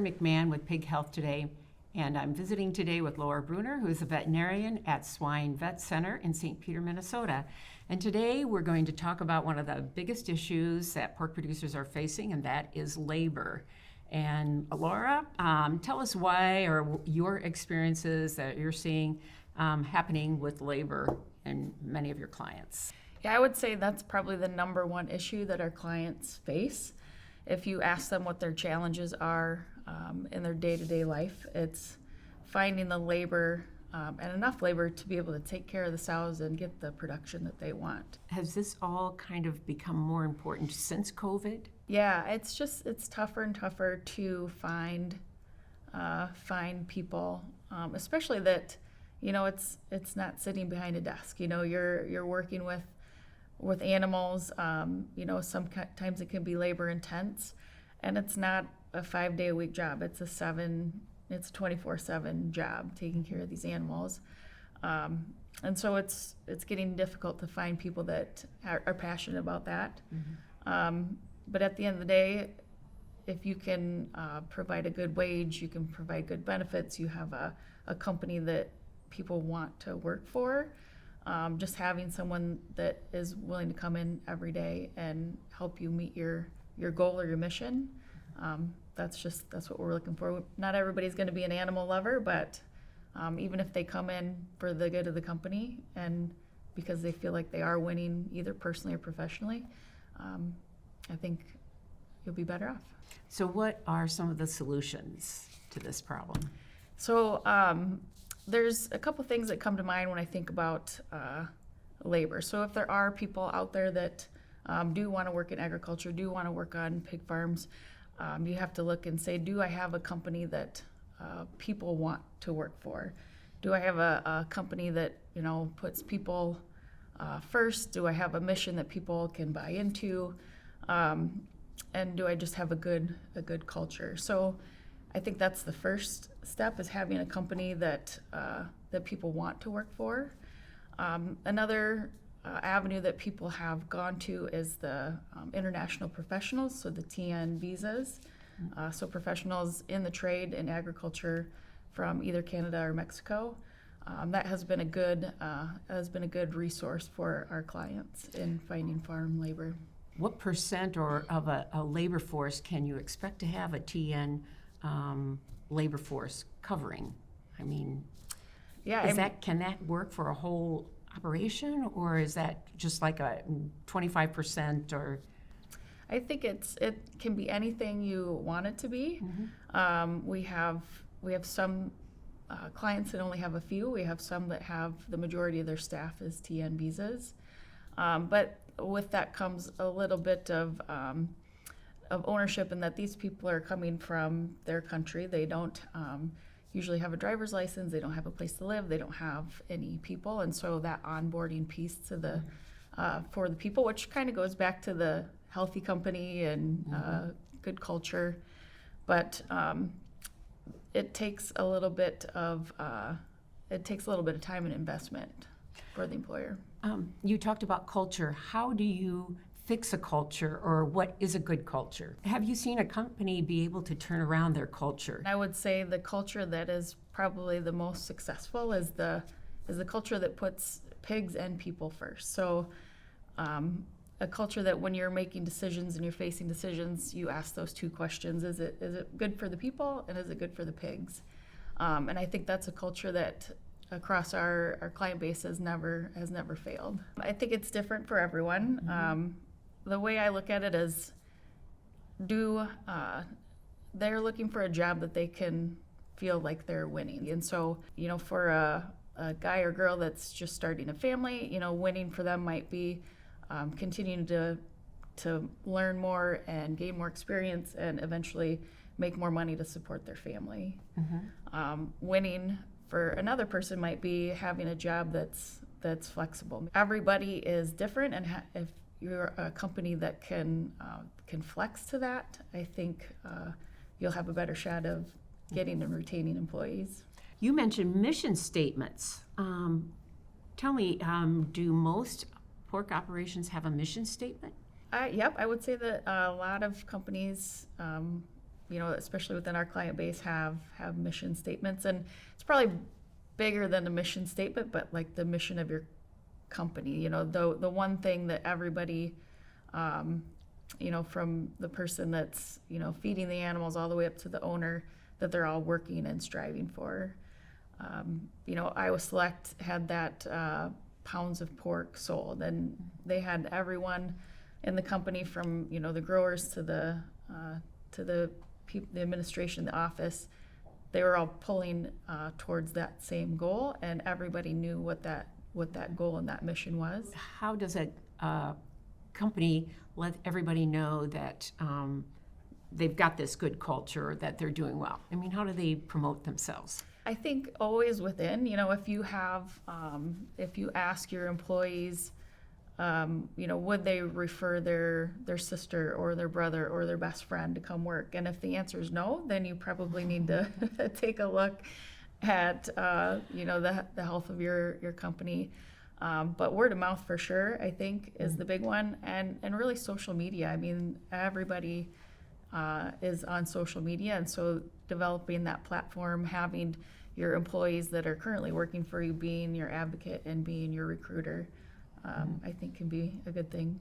Karen McMahon with Pig Health Today, and I'm visiting today with Laura Bruner, who's a veterinarian at Swine Vet Center in St. Peter, Minnesota. And today we're going to talk about one of the biggest issues that pork producers are facing, and that is labor. And Laura, tell us why, or your experiences that you're seeing happening with labor in many of your clients. Yeah, I would say that's probably the number one issue that our clients face. If you ask them what their challenges are in their day-to-day life, it's finding the labor and enough labor to be able to take care of the sows and get the production that they want. Has this all kind of become more important since COVID? Yeah, it's tougher and tougher to find people, especially that, it's not sitting behind a desk. You're working with animals. Sometimes it can be labor intense, and it's not a 5-day-a-week job. It's a 24/7 job taking care of these animals. And so it's getting difficult to find people that are passionate about that. Mm-hmm. But at the end of the day, if you can provide a good wage, you can provide good benefits, you have a company that people want to work for, just having someone that is willing to come in every day and help you meet your goal or your mission, that's what we're looking for. Not everybody's going to be an animal lover, but even if they come in for the good of the company and because they feel like they are winning either personally or professionally, I think you'll be better off. So what are some of the solutions to this problem? So there's a couple things that come to mind when I think about labor. So if there are people out there that do want to work in agriculture, do want to work on pig farms, you have to look and say, do I have a company that people want to work for? Do I have a company that puts people first? Do I have a mission that people can buy into? And do I just have a good culture? So I think that's the first step, is having a company that people want to work for. Another avenue that people have gone to is the international professionals, so the TN visas. So professionals in the trade in agriculture from either Canada or Mexico. That has been a good resource for our clients in finding farm labor. What percent of a labor force can you expect to have a TN labor force covering? I mean, can that work for a whole operation, or is that just like a 25% or? I think it can be anything you want it to be. Mm-hmm. We have some clients that only have a few. We have some that have the majority of their staff as TN visas, but with that comes a little bit of ownership in that these people are coming from their country. They don't usually have a driver's license. They don't have a place to live. They don't have any people, and so that onboarding piece to the for the people, which kind of goes back to the healthy company and good culture, but it takes a little bit of time and investment for the employer. You talked about culture. How do you fix a culture, or what is a good culture? Have you seen a company be able to turn around their culture? I would say the culture that is probably the most successful is the culture that puts pigs and people first. So a culture that when you're making decisions and you're facing decisions, you ask those two questions. Is it good for the people, and is it good for the pigs? And I think that's a culture that across our client base has never failed. I think it's different for everyone. Mm-hmm. The way I look at it is, they're looking for a job that they can feel like they're winning. And so, for a guy or girl that's just starting a family, winning for them might be continuing to learn more and gain more experience and eventually make more money to support their family. Mm-hmm. Winning for another person might be having a job that's flexible. Everybody is different, and if you're a company that can flex to that, I think you'll have a better shot of getting and retaining employees. You mentioned mission statements. Tell me, do most pork operations have a mission statement? Yep, I would say that a lot of companies especially within our client base, have mission statements, and it's probably bigger than the mission statement, but like the mission of your company. The one thing that everybody, from the person that's feeding the animals all the way up to the owner, that they're all working and striving for. Iowa Select had that pounds of pork sold, and they had everyone in the company from the growers to the administration, the office. They were all pulling towards that same goal, and everybody knew what that goal and that mission was. How does a company let everybody know that they've got this good culture, that they're doing well? I mean, how do they promote themselves? I think always within, if you ask your employees, would they refer their sister or their brother or their best friend to come work? And if the answer is no, then you probably need to take a look at, the health of your company. But word of mouth for sure, I think, is the big one. And really social media. I mean, everybody is on social media. And so developing that platform, having your employees that are currently working for you being your advocate and being your recruiter, I think can be a good thing.